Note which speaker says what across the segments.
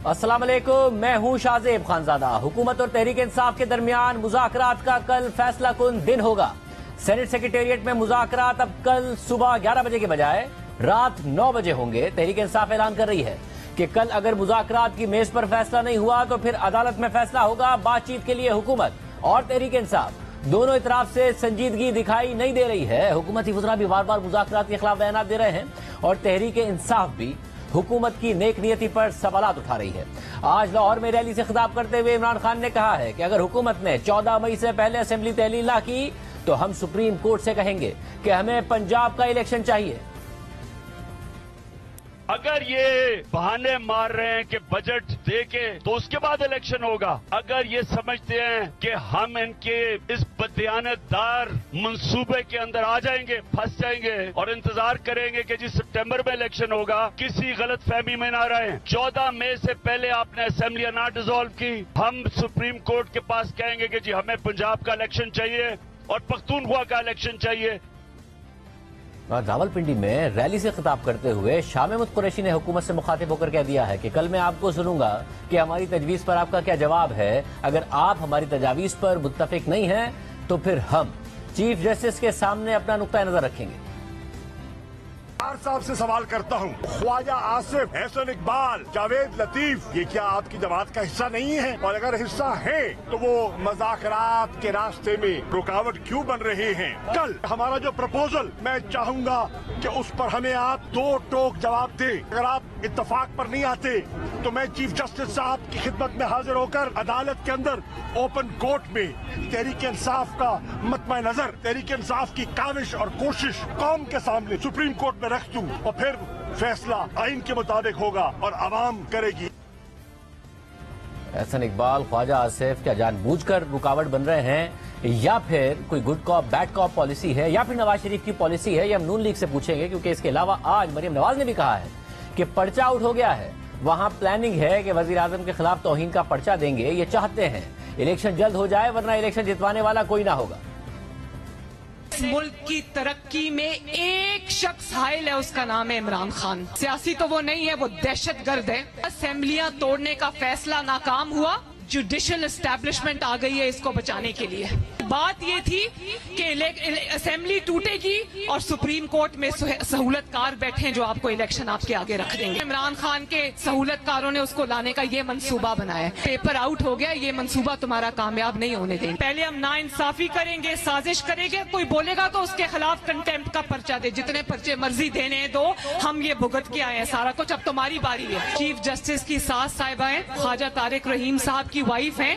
Speaker 1: अस्सलाम वालेकुम, मैं हूं शाहजेब खानजादा। हुकूमत और तहरीक इंसाफ के दरमियान मुज़ाकरात का कल फैसला कुन दिन होगा। सेनेट सेक्रेटेरिएट में मुज़ाकरात अब कल सुबह 11 बजे के बजाय रात 9 बजे होंगे। तहरीक इंसाफ ऐलान कर रही है कि कल अगर मुज़ाकरात की मेज पर फैसला नहीं हुआ तो फिर अदालत में फैसला होगा। बातचीत के लिए हुकूमत और तहरीक इंसाफ दोनों इतराफ से संजीदगी दिखाई नहीं दे रही है। हुकूमती वज़रा भी बार बार मुज़ाकरात के खिलाफ बयान दे रहे हैं और तहरीक इंसाफ भी हुकूमत की नेक नियति पर सवालात उठा रही है। आज लाहौर में रैली से खिताब करते हुए इमरान खान ने कहा है कि अगर हुकूमत ने 14 मई से पहले असेंबली तहलील ना की तो हम सुप्रीम कोर्ट से कहेंगे कि हमें पंजाब का इलेक्शन चाहिए।
Speaker 2: अगर ये बहाने मार रहे हैं कि बजट दे के तो उसके बाद इलेक्शन होगा, अगर ये समझते हैं कि हम इनके इस बदयानतदार मंसूबे के अंदर आ जाएंगे, फंस जाएंगे और इंतजार करेंगे कि जी सितंबर में इलेक्शन होगा, किसी गलत फहमी में ना रहे। 14 मई से पहले आपने असेंबलियां ना डिसॉल्व की, हम सुप्रीम कोर्ट के पास कहेंगे कि जी हमें पंजाब का इलेक्शन चाहिए और पख्तूनख्वा का इलेक्शन चाहिए।
Speaker 1: रावलपिंडी में रैली से खिताब करते हुए शाह महमूद कुरैशी ने हुकूमत से मुखातिब होकर कह दिया है कि कल मैं आपको सुनूंगा कि हमारी तजवीज पर आपका क्या जवाब है। अगर आप हमारी तजावीज पर मुत्तफिक नहीं हैं तो फिर हम चीफ जस्टिस के सामने अपना नुक्ता नजर रखेंगे।
Speaker 3: साहब से सवाल करता हूँ, ख्वाजा आसिफ, एहसन इकबाल, जावेद लतीफ, ये क्या आपकी जमात का हिस्सा नहीं है? और अगर हिस्सा है तो वो मुज़ाकरात के रास्ते में रुकावट क्यों बन रहे हैं? कल हमारा जो प्रपोजल, मैं चाहूंगा कि उस पर हमें आप दो टोक जवाब दें। अगर आप इत्तफाक पर नहीं आते तो मैं चीफ जस्टिस साहब की खिदमत में हाजिर होकर अदालत के अंदर ओपन कोर्ट में तहरीक इंसाफ का मतमा नजर, तहरीक इंसाफ की काविश और कोशिश कौम के सामने सुप्रीम कोर्ट में रख दूं और फिर फैसला आइन के मुताबिक होगा और आवाम करेगी।
Speaker 1: एहसन इकबाल, ख्वाजा आसिफ क्या जानबूझकर रुकावट बन रहे हैं या फिर कोई good cop bad cop policy है या फिर नवाज शरीफ की पॉलिसी है? ये हम नून लीग से पूछेंगे, क्योंकि इसके अलावा आज मरियम नवाज ने भी कहा है कि पर्चा आउट हो गया है। वहां प्लानिंग है कि वजीर आजम के खिलाफ तौहीन का पर्चा देंगे। ये चाहते हैं इलेक्शन जल्द हो जाए वरना इलेक्शन जितवाने वाला कोई ना होगा।
Speaker 4: मुल्क की तरक्की में एक शख्स हाइल है, उसका नाम है इमरान खान। सियासी तो वो नहीं है, वो दहशतगर्द है। असेंबलियां तोड़ने का फैसला नाकाम हुआ, जुडिशियल एस्टैब्लिशमेंट आ गई है इसको बचाने के लिए। बात ये थी कि असेंबली टूटेगी और सुप्रीम कोर्ट में सहूलतकार बैठे हैं जो आपको इलेक्शन आपके आगे रख देंगे। इमरान खान के सहूलतकारों ने उसको लाने का ये मंसूबा बनाया है। पेपर आउट हो गया, ये मंसूबा तुम्हारा कामयाब नहीं होने देंगे। पहले हम नाइंसाफी करेंगे, साजिश करेंगे, कोई बोलेगा तो उसके खिलाफ कंटेम्प्ट का पर्चा दे, जितने पर्चे मर्जी देने दो, हम ये भुगत के आए हैं सारा कुछ, अब तुम्हारी बारी है। चीफ जस्टिस की सास साहिबा है, ख्वाजा तारिक रहीम साहब की वाइफ है,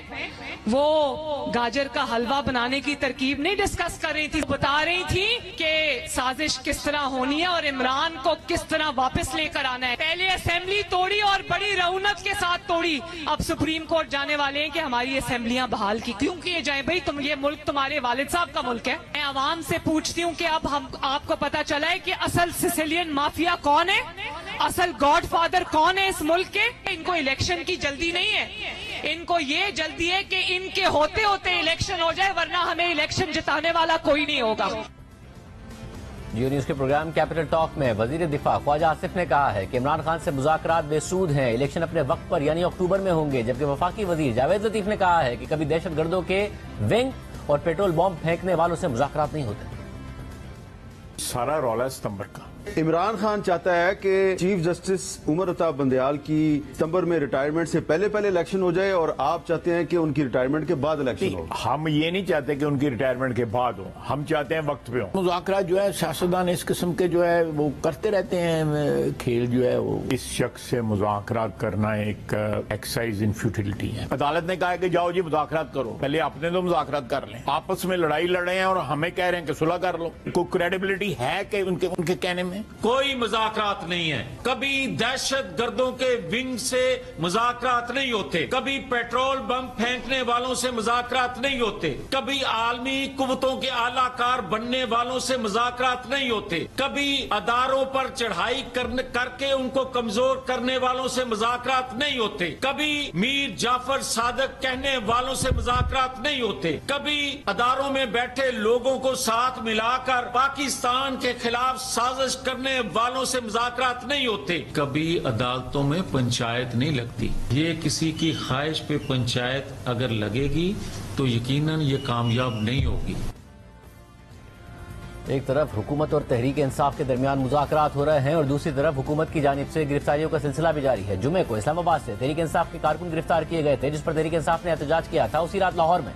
Speaker 4: वो गाजर का हलवा बनाने की तरकीब नहीं डिस्कस कर रही थी, बता रही थी कि साजिश किस तरह होनी है और इमरान को किस तरह वापस लेकर आना है। पहले असेंबली तोड़ी और बड़ी रौनक के साथ तोड़ी, अब सुप्रीम कोर्ट जाने वाले हैं कि हमारी असेंबलियां बहाल की क्यों किए जाए। भाई तुम, ये मुल्क तुम्हारे वालिद साहब का मुल्क है। मैं आवाम से पूछती हूँ कि अब हम आपको पता चला है कि असल सिसिलियन माफिया कौन है, असल गॉडफादर कौन है इस मुल्क के। इनको इलेक्शन की जल्दी नहीं है, इनको ये जल्दी है कि इनके होते होते इलेक्शन हो जाए, वरना हमें इलेक्शन जिताने वाला कोई नहीं होगा।
Speaker 1: जियो न्यूज के प्रोग्राम कैपिटल टॉक में वजीर दिफा ख्वाजा आसिफ ने कहा है कि इमरान खान से मुज़ाकरात बेसूद हैं, इलेक्शन अपने वक्त पर यानी अक्टूबर में होंगे। जबकि वफाकी वजीर जावेद लतीफ ने कहा है कि कभी दहशतगर्दों के विंग और पेट्रोल बॉम्ब फेंकने वालों से मुज़ाकरात नहीं होते।
Speaker 5: सारा रौला सितंबर का।
Speaker 6: इमरान खान चाहता है कि चीफ जस्टिस उमर अताब बंदयाल की सितंबर में रिटायरमेंट से पहले पहले इलेक्शन हो जाए और आप चाहते हैं कि उनकी रिटायरमेंट के बाद इलेक्शन हो।
Speaker 5: हम ये नहीं चाहते कि उनकी रिटायरमेंट के बाद हो, हम चाहते हैं वक्त पे हो। मुज़ाकरात जो है सियासतदान इस किस्म के जो है वो करते रहते हैं, खेल जो है वो। इस शख्स से मुज़ाकरात करना एक एक्सरसाइज इन फ्यूटिलिटी है। अदालत ने कहा है कि जाओ जी मुज़ाकरात करो, पहले आपने तो मुज़ाकरात कर लें। आपस में लड़ाई लड़ रहे हैं और हमें कह रहे हैं कि सुलह कर लो। कोई क्रेडिबिलिटी है कि उनके कहने में?
Speaker 7: कोई मुज़ाकरात नहीं है। कभी दहशत गर्दों के विंग से मुज़ाकरात नहीं होते, कभी पेट्रोल बम फेंकने वालों से मुज़ाकरात नहीं होते, कभी आलमी कुव्वतों के आलाकार बनने वालों से मुज़ाकरात नहीं होते, कभी अदारों पर चढ़ाई करके उनको कमजोर करने वालों से मुज़ाकरात नहीं होते, कभी मीर जाफर सादक कहने वालों से मुज़ाकरात नहीं होते, कभी अदारों में बैठे लोगों को साथ मिलाकर पाकिस्तान के खिलाफ साजिश करने वालों से मुज़ाकरात नहीं होते। कभी अदालतों में पंचायत नहीं लगती। ये किसी की ख्वाहिश पे पंचायत अगर लगेगी तो यकीनन ये कामयाब नहीं होगी।
Speaker 1: एक तरफ हुकूमत और तहरीक इंसाफ के दरमियान मुज़ाकरात हो रहे हैं और दूसरी तरफ हुकूमत की जानिब से गिरफ्तारियों का सिलसिला भी जारी है। जुमे को इस्लामाबाद से तहरीक इंसाफ के कारकुन गिरफ्तार किए गए थे, जिस पर तहरीक इंसाफ ने एहतजाज किया था। उसी रात लाहौर में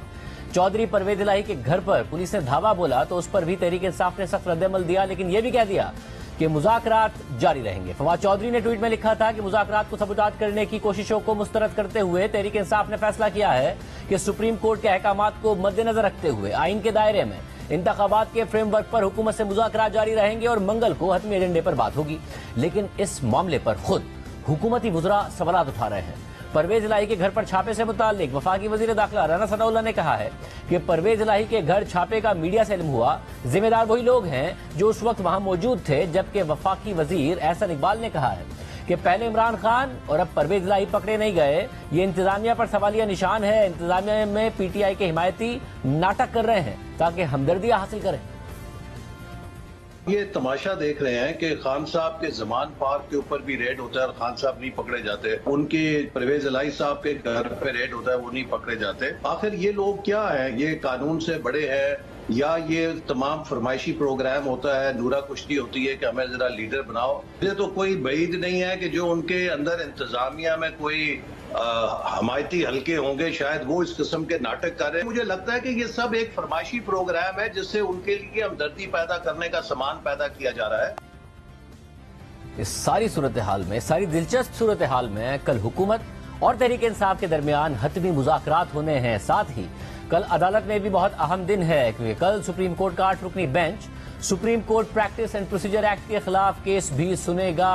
Speaker 1: चौधरी परवेज इलाही के घर पर पुलिस ने धावा बोला तो उस पर भी तहरीक इंसाफ ने सख्त रद्दअमल दिया, लेकिन यह भी कह दिया कि मुज़ाकरात जारी रहेंगे। फवाद चौधरी ने ट्वीट में लिखा था कि मुज़ाकरात को सबूतात करने की कोशिशों को मुस्तरद करते हुए तहरीक इंसाफ ने फैसला किया है कि सुप्रीम कोर्ट के अहकामात को मद्देनजर रखते हुए आइन के दायरे में इंतखाबात के फ्रेमवर्क पर हुकूमत से मुज़ाकरात जारी रहेंगे और मंगल को हतमी एजेंडे पर बात होगी। लेकिन इस मामले पर खुद हुकूमती वुज़रा सवालात उठा रहे हैं। परवेज इलाही के घर पर छापे से मुताल्लिक वफाकी वजीर दाखिला राना सनाउल्लाह ने कहा है कि परवेज इलाही के घर छापे का मीडिया से इल्म हुआ। जिम्मेदार वही लोग हैं जो उस वक्त वहां मौजूद थे, जबकि वफाकी वजीर एहसन इकबाल ने कहा है कि पहले इमरान खान और अब परवेज इलाही पकड़े नहीं गए। ये इंतजामिया पर सवालिया निशान है। इंतजामिया में पीटीआई के हिमायती नाटक कर रहे हैं ताकि हमदर्दियां हासिल करें।
Speaker 8: ये तमाशा देख रहे हैं कि खान साहब के जमान पार्क के ऊपर भी रेड होता है और खान साहब नहीं पकड़े जाते। उनके परवेज इलाही साहब के घर पे रेड होता है, वो नहीं पकड़े जाते। आखिर ये लोग क्या है? ये कानून से बड़े हैं या ये तमाम फरमाइशी प्रोग्राम होता है, नूरा कुश्ती होती है कि हमें जरा लीडर बनाओ। मुझे तो कोई बईद नहीं है कि जो उनके अंदर इंतजामिया में कोई हमायती हल्के होंगे, शायद वो इस किस्म के नाटक कर रहे हैं। मुझे लगता है कि ये सब एक फरमाइशी प्रोग्राम है जिससे उनके लिए हमदर्दी पैदा करने का सामान पैदा किया जा रहा है।
Speaker 1: इस सारी सूरत हाल में, सारी दिलचस्प सूरत हाल में कल हुकूमत और तहरीक इंसाफ के दरमियान हतमी मुज़ाकरात होने हैं। साथ ही कल अदालत में भी बहुत अहम दिन है, क्योंकि कल सुप्रीम कोर्ट का 8 रुकनी bench supreme court practice and procedure act के खिलाफ केस भी सुनेगा।